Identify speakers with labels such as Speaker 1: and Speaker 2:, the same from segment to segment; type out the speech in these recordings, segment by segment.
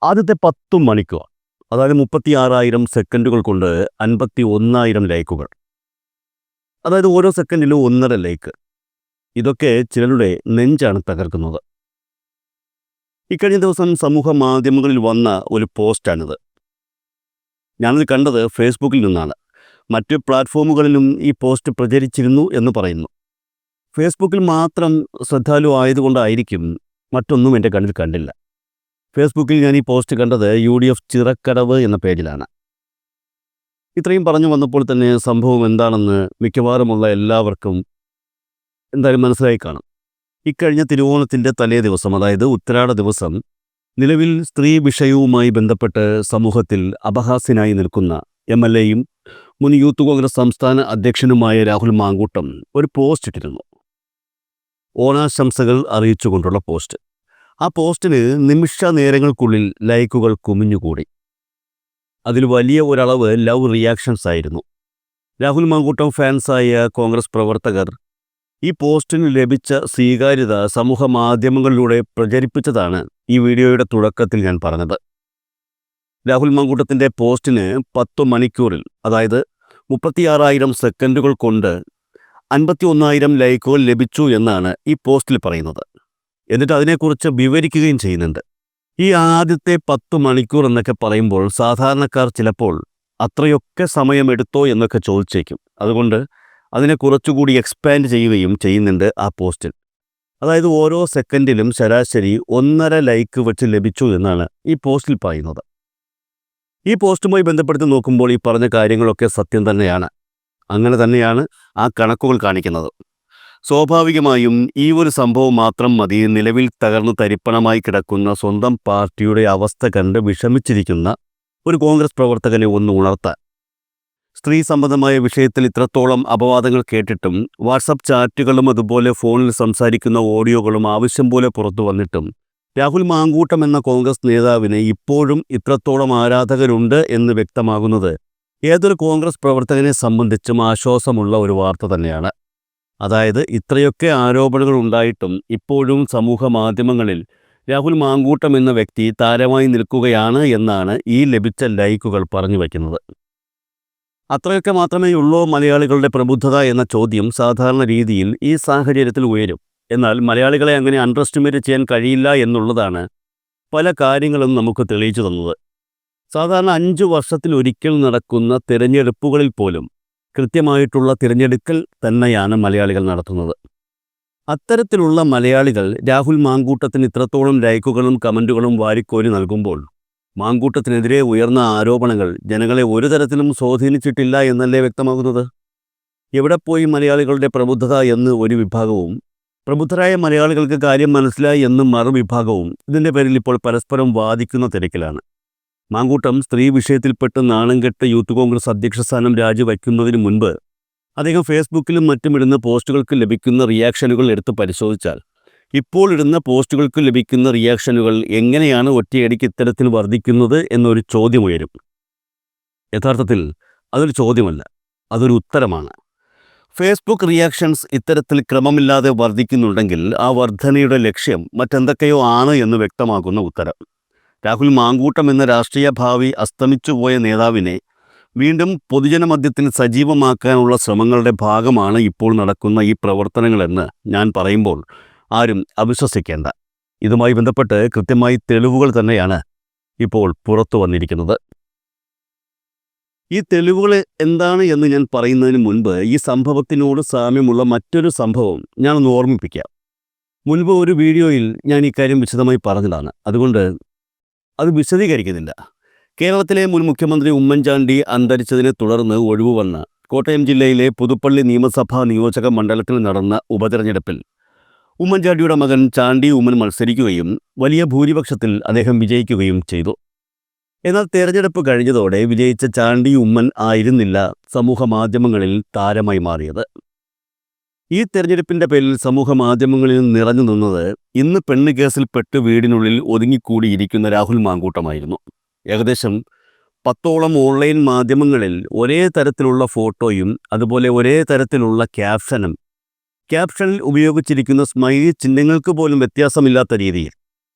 Speaker 1: ആദ്യത്തെ 10 മണിക്കൂർ, അതായത് 36,000 സെക്കൻഡുകൾ കൊണ്ട് 51,000 ലൈക്കുകൾ. അതായത് ഓരോ സെക്കൻഡിലും 1.5 ലൈക്ക്. ഇതൊക്കെ ചിലരുടെ നെഞ്ചാണ് തകർക്കുന്നത്. ഇക്കഴിഞ്ഞ ദിവസം സമൂഹ മാധ്യമങ്ങളിൽ വന്ന ഒരു പോസ്റ്റാണിത്. ഞാനത് കണ്ടത് ഫേസ്ബുക്കിൽ നിന്നാണ്. മറ്റ് പ്ലാറ്റ്ഫോമുകളിലും ഈ പോസ്റ്റ് പ്രചരിച്ചിരുന്നു എന്ന് പറയുന്നു. ഫേസ്ബുക്കിൽ മാത്രം ശ്രദ്ധാലു ആയതുകൊണ്ടായിരിക്കും മറ്റൊന്നും എൻ്റെ കണ്ണിൽ കണ്ടില്ല. ഫേസ്ബുക്കിൽ ഞാൻ ഈ പോസ്റ്റ് കണ്ടത് UDF ചിറക്കടവ് എന്ന പേജിലാണ്. ഇത്രയും പറഞ്ഞു വന്നപ്പോൾ തന്നെ സംഭവം എന്താണെന്ന് മിക്കവാറുമുള്ള എല്ലാവർക്കും എന്തായാലും മനസ്സിലായി കാണും. ഇക്കഴിഞ്ഞ തിരുവോണത്തിൻ്റെ തലേ ദിവസം, അതായത് ഉത്തരാട ദിവസം, നിലവിൽ സ്ത്രീ വിഷയവുമായി ബന്ധപ്പെട്ട് സമൂഹത്തിൽ അപഹാസ്യനായി നിൽക്കുന്ന MLAയും മുൻ യൂത്ത് കോൺഗ്രസ് സംസ്ഥാന അധ്യക്ഷനുമായ രാഹുൽ മാങ്കൂട്ടം ഒരു പോസ്റ്റ് ഇട്ടിരുന്നു. ഓണാശംസകൾ അറിയിച്ചുകൊണ്ടുള്ള പോസ്റ്റ്. ആ പോസ്റ്റിന് നിമിഷ നേരങ്ങൾക്കുള്ളിൽ ലൈക്കുകൾ കുമിഞ്ഞുകൂടി. അതിൽ വലിയ ഒരളവ് ലവ് റിയാക്ഷൻസ് ആയിരുന്നു. രാഹുൽ മാങ്കൂട്ടം ഫാൻസായ കോൺഗ്രസ് പ്രവർത്തകർ ഈ പോസ്റ്റിന് ലഭിച്ച സ്വീകാര്യത സമൂഹ മാധ്യമങ്ങളിലൂടെ പ്രചരിപ്പിച്ചതാണ് ഈ വീഡിയോയുടെ തുടക്കത്തിൽ ഞാൻ പറഞ്ഞത്. രാഹുൽ മാങ്കൂട്ടത്തിൻ്റെ പോസ്റ്റിന് 10 മണിക്കൂറിൽ, അതായത് 36,000 സെക്കൻഡുകൾ കൊണ്ട് 51,000 ലൈക്കുകൾ ലഭിച്ചു എന്നാണ് ഈ പോസ്റ്റിൽ പറയുന്നത്. എന്നിട്ട് അതിനെക്കുറിച്ച് വിവരിക്കുകയും ചെയ്യുന്നുണ്ട്. ഈ ആദ്യത്തെ 10 മണിക്കൂർ എന്നൊക്കെ പറയുമ്പോൾ സാധാരണക്കാർ ചിലപ്പോൾ അത്രയൊക്കെ സമയമെടുത്തോ എന്നൊക്കെ ചോദിച്ചേക്കും. അതുകൊണ്ട് അതിനെ കുറച്ചുകൂടി എക്സ്പാൻഡ് ചെയ്യുകയും ചെയ്യുന്നുണ്ട് ആ പോസ്റ്റിൽ. അതായത് ഓരോ സെക്കൻഡിലും ശരാശരി 1.5 ലൈക്ക് വെച്ച് ലഭിച്ചു എന്നാണ് ഈ പോസ്റ്റിൽ പറയുന്നത്. ഈ പോസ്റ്റുമായി ബന്ധപ്പെടുത്തി നോക്കുമ്പോൾ ഈ പറഞ്ഞ കാര്യങ്ങളൊക്കെ സത്യം തന്നെയാണ്. അങ്ങനെ തന്നെയാണ് ആ കണക്കുകൾ കാണിക്കുന്നത്. സ്വാഭാവികമായും ഈ ഒരു സംഭവം മാത്രം മതി നിലവിൽ തകർന്നു തരിപ്പണമായി കിടക്കുന്ന സ്വന്തം പാർട്ടിയുടെ അവസ്ഥ കണ്ട് വിഷമിച്ചിരിക്കുന്ന ഒരു കോൺഗ്രസ് പ്രവർത്തകനെ ഒന്ന് ഉണർത്താൻ. സ്ത്രീ സംബന്ധമായ വിഷയത്തിൽ ഇത്രത്തോളം അപവാദങ്ങൾ കേട്ടിട്ടും വാട്സപ്പ് ചാറ്റുകളും അതുപോലെ ഫോണിൽ സംസാരിക്കുന്ന ഓഡിയോകളും ആവശ്യം പോലെ പുറത്തു വന്നിട്ടും രാഹുൽ മാങ്കൂട്ടം എന്ന കോൺഗ്രസ് നേതാവിന് ഇപ്പോഴും ഇത്രത്തോളം ആരാധകരുണ്ട് എന്ന് വ്യക്തമാകുന്നത് ഏതൊരു കോൺഗ്രസ് പ്രവർത്തകനെ സംബന്ധിച്ചും ആശ്വാസമുള്ള ഒരു വാർത്ത തന്നെയാണ്. അതായത് ഇത്രയൊക്കെ ആരോപണങ്ങൾ ഉണ്ടായിട്ടും ഇപ്പോഴും സമൂഹ മാധ്യമങ്ങളിൽ രാഹുൽ മാങ്കൂട്ടം എന്ന വ്യക്തി താരമായി നിൽക്കുകയാണ് എന്നാണ് ഈ ലഭിച്ച ലൈക്കുകൾ പറഞ്ഞു വയ്ക്കുന്നത്. അത്രയൊക്കെ മാത്രമേ ഉള്ളൂ മലയാളികളുടെ പ്രബുദ്ധത എന്ന ചോദ്യം സാധാരണ രീതിയിൽ ഈ സാഹചര്യത്തിൽ ഉയരും. എന്നാൽ മലയാളികളെ അങ്ങനെ അണ്ടർ എസ്റ്റിമേറ്റ് ചെയ്യാൻ കഴിയില്ല എന്നുള്ളതാണ് പല കാര്യങ്ങളും നമുക്ക് തെളിയിച്ചു തന്നത്. സാധാരണ 5 വർഷത്തിലൊരിക്കൽ നടക്കുന്ന തിരഞ്ഞെടുപ്പുകളിൽ പോലും കൃത്യമായിട്ടുള്ള തിരഞ്ഞെടുക്കൽ തന്നെയാണ് മലയാളികൾ നടത്തുന്നത്. അത്തരത്തിലുള്ള മലയാളികൾ രാഹുൽ മാങ്കൂട്ടത്തിന് ഇത്രത്തോളം ലൈക്കുകളും കമൻറ്റുകളും വാരിക്കോരി നൽകുമ്പോൾ മാങ്കൂട്ടത്തിനെതിരെ ഉയർന്ന ആരോപണങ്ങൾ ജനങ്ങളെ ഒരു തരത്തിലും സ്വാധീനിച്ചിട്ടില്ല എന്നല്ലേ വ്യക്തമാകുന്നത്. എവിടെ പോയി മലയാളികളുടെ പ്രബുദ്ധത എന്ന് ഒരു വിഭാഗവും പ്രബുദ്ധരായ മലയാളികൾക്ക് കാര്യം മനസ്സിലായി എന്നും മറുവിഭാഗവും ഇതിൻ്റെ പേരിൽ ഇപ്പോൾ പരസ്പരം വാദിക്കുന്ന തിരക്കിലാണ്. മാങ്കൂട്ടം സ്ത്രീ വിഷയത്തിൽപ്പെട്ട് നാണംകെട്ട് യൂത്ത് കോൺഗ്രസ് അധ്യക്ഷ സ്ഥാനം രാജിവയ്ക്കുന്നതിന് മുൻപ് അദ്ദേഹം ഫേസ്ബുക്കിലും മറ്റും ഇടുന്ന പോസ്റ്റുകൾക്ക് ലഭിക്കുന്ന റിയാക്ഷനുകൾ എടുത്ത് പരിശോധിച്ചാൽ ഇപ്പോൾ ഇടുന്ന പോസ്റ്റുകൾക്ക് ലഭിക്കുന്ന റിയാക്ഷനുകൾ എങ്ങനെയാണ് ഒറ്റയടിക്ക് ഇത്തരത്തിൽ വർദ്ധിക്കുന്നത് എന്നൊരു ചോദ്യം ഉയരും. യഥാർത്ഥത്തിൽ അതൊരു ചോദ്യമല്ല, അതൊരു ഉത്തരമാണ്. ഫേസ്ബുക്ക് റിയാക്ഷൻസ് ഇത്തരത്തിൽ ക്രമമില്ലാതെ വർദ്ധിക്കുന്നുണ്ടെങ്കിൽ ആ വർധനയുടെ ലക്ഷ്യം മറ്റെന്തൊക്കെയോ ആണ് എന്ന് വ്യക്തമാക്കുന്ന ഉത്തരം. രാഹുൽ മാങ്കൂട്ടം എന്ന രാഷ്ട്രീയ ഭാവി അസ്തമിച്ചുപോയ നേതാവിനെ വീണ്ടും പൊതുജനമധ്യത്തിൽ സജീവമാക്കാനുള്ള ശ്രമങ്ങളുടെ ഭാഗമാണ് ഇപ്പോൾ നടക്കുന്ന ഈ പ്രവർത്തനങ്ങളെന്ന് ഞാൻ പറയുമ്പോൾ ആരും അവിശ്വസിക്കേണ്ട. ഇതുമായി ബന്ധപ്പെട്ട് കൃത്യമായി തെളിവുകൾ തന്നെയാണ് ഇപ്പോൾ പുറത്തു വന്നിരിക്കുന്നത്. ഈ തെളിവുകൾ എന്താണ് എന്ന് ഞാൻ പറയുന്നതിന് മുൻപ് ഈ സംഭവത്തിനോട് സാമ്യമുള്ള മറ്റൊരു സംഭവം ഞാനൊന്ന് ഓർമ്മിപ്പിക്കാം. മുൻപ് ഒരു വീഡിയോയിൽ ഞാൻ ഇക്കാര്യം വിശദമായി പറഞ്ഞതാണ്, അതുകൊണ്ട് അത് വിശദീകരിക്കുന്നില്ല. കേരളത്തിലെ മുൻ മുഖ്യമന്ത്രി ഉമ്മൻചാണ്ടി അന്തരിച്ചതിനെ തുടർന്ന് ഒഴിവ് വന്ന കോട്ടയം ജില്ലയിലെ പുതുപ്പള്ളി നിയമസഭാ നിയോജക മണ്ഡലത്തിൽ നടന്ന ഉപതെരഞ്ഞെടുപ്പിൽ ഉമ്മൻചാണ്ടിയുടെ മകൻ ചാണ്ടി ഉമ്മൻ മത്സരിക്കുകയും വലിയ ഭൂരിപക്ഷത്തിൽ അദ്ദേഹം വിജയിക്കുകയും ചെയ്തു. എന്നാൽ തെരഞ്ഞെടുപ്പ് കഴിഞ്ഞതോടെ വിജയിച്ച ചാണ്ടി ഉമ്മൻ ആയിരുന്നില്ല സമൂഹ മാധ്യമങ്ങളിൽ താരമായി മാറിയത്. ഈ തെരഞ്ഞെടുപ്പിൻ്റെ പേരിൽ സമൂഹ മാധ്യമങ്ങളിൽ നിറഞ്ഞു നിന്നത് ഇന്ന് പെണ്ണ് കേസിൽപ്പെട്ട് വീടിനുള്ളിൽ ഒതുങ്ങിക്കൂടിയിരിക്കുന്ന രാഹുൽ മാങ്കൂട്ടമായിരുന്നു. ഏകദേശം 10ഓളം ഓൺലൈൻ മാധ്യമങ്ങളിൽ ഒരേ തരത്തിലുള്ള ഫോട്ടോയും അതുപോലെ ഒരേ തരത്തിലുള്ള ക്യാപ്ഷനിൽ ഉപയോഗിച്ചിരിക്കുന്ന സ്മൈലി ചിഹ്നങ്ങൾക്ക് പോലും വ്യത്യാസമില്ലാത്ത രീതിയിൽ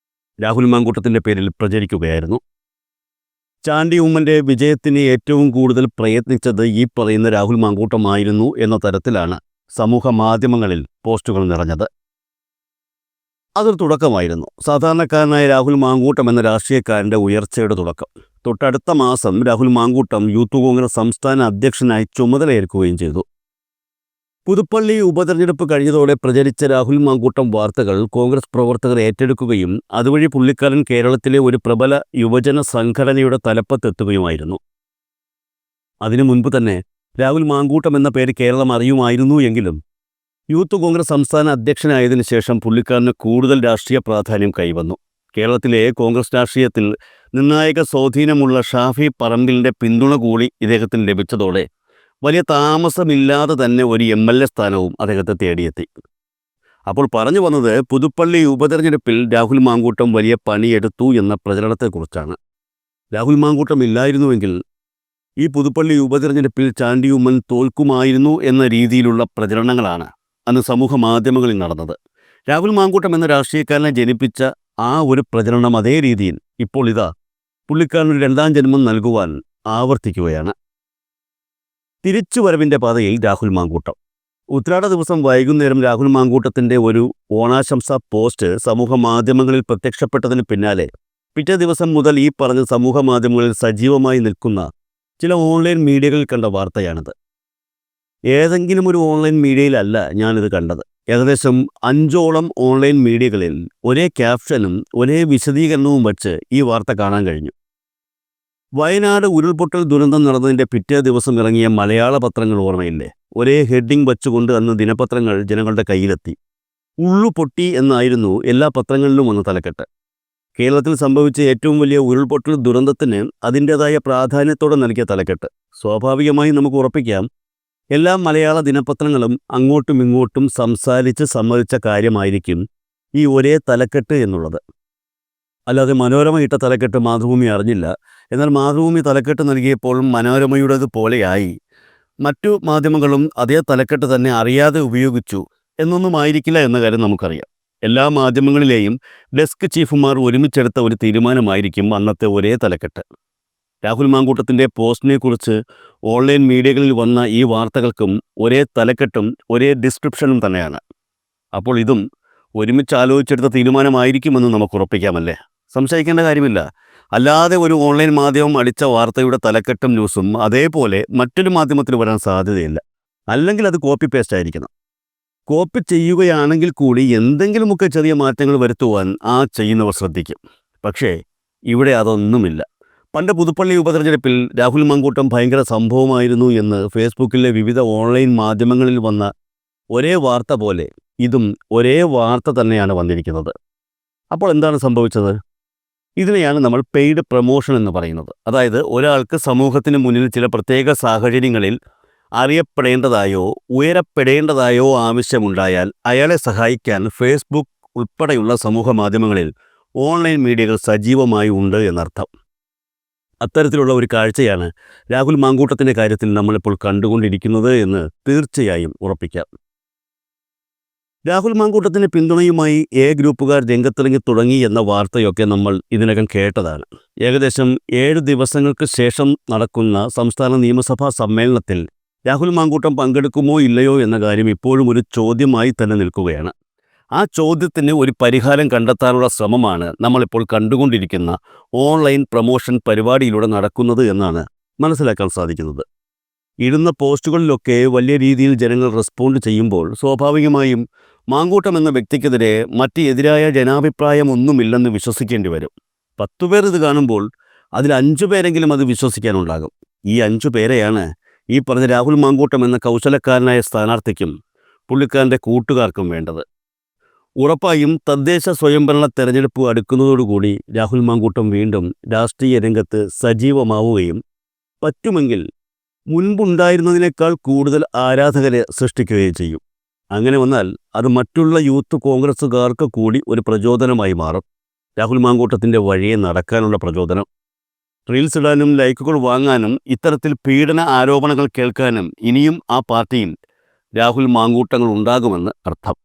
Speaker 1: രാഹുൽ മാങ്കൂട്ടത്തിൻ്റെ പേരിൽ പ്രചരിക്കുകയായിരുന്നു. ചാണ്ടി ഉമ്മൻ്റെ വിജയത്തിന് ഏറ്റവും കൂടുതൽ പ്രയത്നിച്ചത് ഈ പറയുന്ന രാഹുൽ മാങ്കൂട്ടമായിരുന്നു എന്ന തരത്തിലാണ് സമൂഹ മാധ്യമങ്ങളിൽ പോസ്റ്റുകൾ നിറഞ്ഞത്. അതൊരു തുടക്കമായിരുന്നു. സാധാരണക്കാരനായ രാഹുൽ മാങ്കൂട്ടം എന്ന രാഷ്ട്രീയക്കാരൻ്റെ ഉയർച്ചയുടെ തുടക്കം. തൊട്ടടുത്ത മാസം രാഹുൽ മാങ്കൂട്ടം യൂത്ത് കോൺഗ്രസ് സംസ്ഥാന അധ്യക്ഷനായി ചുമതലയേൽക്കുകയും ചെയ്തു. പുതുപ്പള്ളി ഉപതെരഞ്ഞെടുപ്പ് കഴിഞ്ഞതോടെ പ്രചരിച്ച രാഹുൽ മാങ്കൂട്ടം വാർത്തകൾ കോൺഗ്രസ് പ്രവർത്തകർ ഏറ്റെടുക്കുകയും അതുവഴി പുള്ളിക്കാരൻ കേരളത്തിലെ ഒരു പ്രബല യുവജന സംഘടനയുടെ തലപ്പത്തെത്തുകയുമായിരുന്നു. അതിനു മുൻപ് തന്നെ രാഹുൽ മാങ്കൂട്ടം എന്ന പേര് കേരളം അറിയുമായിരുന്നു എങ്കിലും യൂത്ത് കോൺഗ്രസ് സംസ്ഥാന അധ്യക്ഷനായതിനു ശേഷം പുള്ളിക്കാരന് കൂടുതൽ രാഷ്ട്രീയ പ്രാധാന്യം കൈവന്നു. കേരളത്തിലെ കോൺഗ്രസ് രാഷ്ട്രീയത്തിൽ നിർണായക സ്വാധീനമുള്ള ഷാഫി പറമ്പിലിൻ്റെ പിന്തുണ കൂടി ഇദ്ദേഹത്തിന് ലഭിച്ചതോടെ വലിയ താമസമില്ലാതെ തന്നെ ഒരു MLA സ്ഥാനവും അദ്ദേഹത്തെ തേടിയെത്തി. അപ്പോൾ പറഞ്ഞു വന്നത് പുതുപ്പള്ളി ഉപതെരഞ്ഞെടുപ്പിൽ രാഹുൽ മാങ്കൂട്ടം വലിയ പണിയെടുത്തു എന്ന പ്രചരണത്തെക്കുറിച്ചാണ്. രാഹുൽ മാങ്കൂട്ടം ഇല്ലായിരുന്നുവെങ്കിൽ ഈ പുതുപ്പള്ളി ഉപതെരഞ്ഞെടുപ്പിൽ ചാണ്ടി ഉമ്മൻ തോൽക്കുമായിരുന്നു എന്ന രീതിയിലുള്ള പ്രചരണങ്ങളാണ് അന്ന് സമൂഹ മാധ്യമങ്ങളിൽ നടന്നത്. രാഹുൽ മാങ്കൂട്ടം എന്ന രാഷ്ട്രീയക്കാരനെ ജനിപ്പിച്ച ആ ഒരു പ്രചരണം അതേ രീതിയിൽ ഇപ്പോൾ ഇതാ പുള്ളിക്കാരനൊരു രണ്ടാം ജന്മം നൽകുവാൻ ആവർത്തിക്കുകയാണ്. തിരിച്ചുവരവിൻ്റെ പാതയിൽ രാഹുൽ മാങ്കൂട്ടം. ഉത്രാട ദിവസം വൈകുന്നേരം രാഹുൽ മാങ്കൂട്ടത്തിൻ്റെ ഒരു ഓണാശംസ പോസ്റ്റ് സമൂഹ മാധ്യമങ്ങളിൽ പ്രത്യക്ഷപ്പെട്ടതിന് പിന്നാലെ പിറ്റേ ദിവസം മുതൽ ഈ പറഞ്ഞ സമൂഹ മാധ്യമങ്ങളിൽ സജീവമായി നിൽക്കുന്ന ചില ഓൺലൈൻ മീഡിയകളിൽ കണ്ട വാർത്തയാണിത്. ഏതെങ്കിലും ഒരു ഓൺലൈൻ മീഡിയയിലല്ല ഞാനിത് കണ്ടത്. ഏകദേശം 5ഓളം ഓൺലൈൻ മീഡിയകളിൽ ഒരേ ക്യാപ്ഷനും ഒരേ വിശദീകരണവും വച്ച് ഈ വാർത്ത കാണാൻ കഴിഞ്ഞു. വയനാട് ഉരുൾപൊട്ടൽ ദുരന്തം നടന്നതിൻ്റെ പിറ്റേ ദിവസം ഇറങ്ങിയ മലയാള പത്രങ്ങൾ ഓർമ്മയില്ലേ? ഒരേ ഹെഡിങ് വച്ചുകൊണ്ട് അന്ന് ദിനപത്രങ്ങൾ ജനങ്ങളുടെ കയ്യിലെത്തി. ഉള്ളുപൊട്ടി എന്നായിരുന്നു എല്ലാ പത്രങ്ങളിലും വന്ന തലക്കെട്ട്. കേരളത്തിൽ സംഭവിച്ച ഏറ്റവും വലിയ ഉരുൾപൊട്ടൽ ദുരന്തത്തിന് അതിൻ്റേതായ പ്രാധാന്യത്തോടെ നൽകിയ തലക്കെട്ട്. സ്വാഭാവികമായി നമുക്ക് ഉറപ്പിക്കാം എല്ലാ മലയാള ദിനപത്രങ്ങളും അങ്ങോട്ടും ഇങ്ങോട്ടും സംസാരിച്ച് സമ്മതിച്ച കാര്യമായിരിക്കും ഈ ഒരേ തലക്കെട്ട് എന്നുള്ളത്. അല്ലാതെ മനോരമ ഇട്ട തലക്കെട്ട് മാതൃഭൂമി അറിഞ്ഞില്ല, എന്നാൽ മാതൃഭൂമി തലക്കെട്ട് നൽകിയപ്പോൾ മനോരമയുടേത് പോലെയായി മറ്റു മാധ്യമങ്ങളും അതേ തലക്കെട്ട് തന്നെ അറിയാതെ ഉപയോഗിച്ചു എന്നൊന്നും ആയിരിക്കില്ല എന്ന കാര്യം നമുക്കറിയാം. എല്ലാ മാധ്യമങ്ങളിലെയും ഡെസ്ക് ചീഫുമാർ ഒരുമിച്ചെടുത്ത ഒരു തീരുമാനമായിരിക്കും അന്നത്തെ ഒരേ തലക്കെട്ട്. രാഹുൽ മാങ്കൂട്ടത്തിൻ്റെ പോസ്റ്റിനെക്കുറിച്ച് ഓൺലൈൻ മീഡിയകളിൽ വന്ന ഈ വാർത്തകൾക്കും ഒരേ തലക്കെട്ടും ഒരേ ഡിസ്ക്രിപ്ഷനും തന്നെയാണ്. അപ്പോൾ ഇതും ഒരുമിച്ച് ആലോചിച്ചെടുത്ത തീരുമാനമായിരിക്കുമെന്ന് നമുക്ക് ഉറപ്പിക്കാമല്ലേ? സംശയിക്കേണ്ട കാര്യമില്ല. അല്ലാതെ ഒരു ഓൺലൈൻ മാധ്യമം അടിച്ച വാർത്തയുടെ തലക്കെട്ടും ന്യൂസും അതേപോലെ മറ്റൊരു മാധ്യമത്തിൽ വരാൻ സാധ്യതയില്ല. അല്ലെങ്കിൽ അത് കോപ്പി പേസ്റ്റ് ആയിരിക്കണം. കോപ്പി ചെയ്യുകയാണെങ്കിൽ കൂടി എന്തെങ്കിലുമൊക്കെ ചെറിയ മാറ്റങ്ങൾ വരുത്തുവാൻ ആ ചെയ്യുന്നവർ ശ്രദ്ധിക്കും. പക്ഷേ ഇവിടെ അതൊന്നുമില്ല. പണ്ട് പുതുപ്പള്ളി ഉപതെരഞ്ഞെടുപ്പിൽ രാഹുൽ മാങ്കൂട്ടം ഭയങ്കര സംഭവമായിരുന്നു എന്ന് ഫേസ്ബുക്കിലെ വിവിധ ഓൺലൈൻ മാധ്യമങ്ങളിൽ വന്ന ഒരേ വാർത്ത പോലെ ഇതും ഒരേ വാർത്ത തന്നെയാണ് വന്നിരിക്കുന്നത്. അപ്പോൾ എന്താണ് സംഭവിച്ചത്? ഇതിനെയാണ് നമ്മൾ പെയ്ഡ് പ്രൊമോഷൻ എന്ന് പറയുന്നത്. അതായത് ഒരാൾക്ക് സമൂഹത്തിന് മുന്നിൽ ചില പ്രത്യേക സാഹചര്യങ്ങളിൽ അറിയപ്പെടേണ്ടതായോ ഉയരപ്പെടേണ്ടതായോ ആവശ്യമുണ്ടായാൽ അയാളെ സഹായിക്കാൻ ഫേസ്ബുക്ക് ഉൾപ്പെടെയുള്ള സമൂഹ മാധ്യമങ്ങളിൽ ഓൺലൈൻ മീഡിയകൾ സജീവമായി ഉണ്ട് എന്നർത്ഥം. അത്തരത്തിലുള്ള ഒരു കാഴ്ചയാണ് രാഹുൽ മാങ്കൂട്ടത്തിൻ്റെ കാര്യത്തിൽ നമ്മളിപ്പോൾ കണ്ടുകൊണ്ടിരിക്കുന്നത് എന്ന് തീർച്ചയായും ഉറപ്പിക്കാം. രാഹുൽ മാങ്കൂട്ടത്തിന് പിന്തുണയുമായി ഗ്രൂപ്പുകാർ രംഗത്തിറങ്ങി തുടങ്ങി എന്ന വാർത്തയൊക്കെ നമ്മൾ ഇതിനകം കേട്ടതാണ്. ഏകദേശം 7 ദിവസങ്ങൾക്ക് ശേഷം നടക്കുന്ന സംസ്ഥാന നിയമസഭാ സമ്മേളനത്തിൽ രാഹുൽ മാങ്കൂട്ടം പങ്കെടുക്കുമോ ഇല്ലയോ എന്ന കാര്യം ഇപ്പോഴും ഒരു ചോദ്യമായി തന്നെ നിൽക്കുകയാണ്. ആ ചോദ്യത്തിന് ഒരു പരിഹാരം കണ്ടെത്താനുള്ള ശ്രമമാണ് നമ്മളിപ്പോൾ കണ്ടുകൊണ്ടിരിക്കുന്ന ഓൺലൈൻ പ്രൊമോഷൻ പരിപാടിയിലൂടെ നടക്കുന്നത് എന്നാണ് മനസ്സിലാക്കാൻ സാധിക്കുന്നത്. ഇടുന്ന പോസ്റ്റുകളിലൊക്കെ വലിയ രീതിയിൽ ജനങ്ങൾ റെസ്പോണ്ട് ചെയ്യുമ്പോൾ സ്വാഭാവികമായും മാങ്കൂട്ടം എന്ന വ്യക്തിക്കെതിരെ മറ്റ് എതിരായ ജനാഭിപ്രായമൊന്നുമില്ലെന്ന് വിശ്വസിക്കേണ്ടി വരും. 10 പേർ ഇത് കാണുമ്പോൾ അതിൽ 5 പേരെങ്കിലും അത് വിശ്വസിക്കാനുണ്ടാകും. ഈ 5 പേരെയാണ് ഈ പറഞ്ഞ രാഹുൽ മാങ്കൂട്ടം എന്ന കൗശലക്കാരനായ സ്ഥാനാർത്ഥിക്കും പുള്ളിക്കാരൻ്റെ കൂട്ടുകാർക്കും വേണ്ടത്. ഉറപ്പായും തദ്ദേശ സ്വയംഭരണ തെരഞ്ഞെടുപ്പ് അടുക്കുന്നതോടുകൂടി രാഹുൽ മാങ്കൂട്ടം വീണ്ടും രാഷ്ട്രീയ രംഗത്ത് സജീവമാവുകയും പറ്റുമെങ്കിൽ മുൻപുണ്ടായിരുന്നതിനേക്കാൾ കൂടുതൽ ആരാധകരെ സൃഷ്ടിക്കുകയും ചെയ്യും. അങ്ങനെ വന്നാൽ അത് മറ്റുള്ള യൂത്ത് കോൺഗ്രസ്സുകാർക്ക് കൂടി ഒരു പ്രചോദനമായി മാറും. രാഹുൽ മാങ്കൂട്ടത്തിൻ്റെ വഴിയെ നടക്കാനുള്ള പ്രചോദനം. റീൽസ് ഇടാനും ലൈക്കുകൾ വാങ്ങാനും ഇത്തരത്തിൽ പീഡന ആരോപണങ്ങൾ കേൾക്കാനും ഇനിയും ആ പാർട്ടിയിൽ രാഹുൽ മാങ്കൂട്ടങ്ങൾ ഉണ്ടാകുമെന്ന് അർത്ഥം.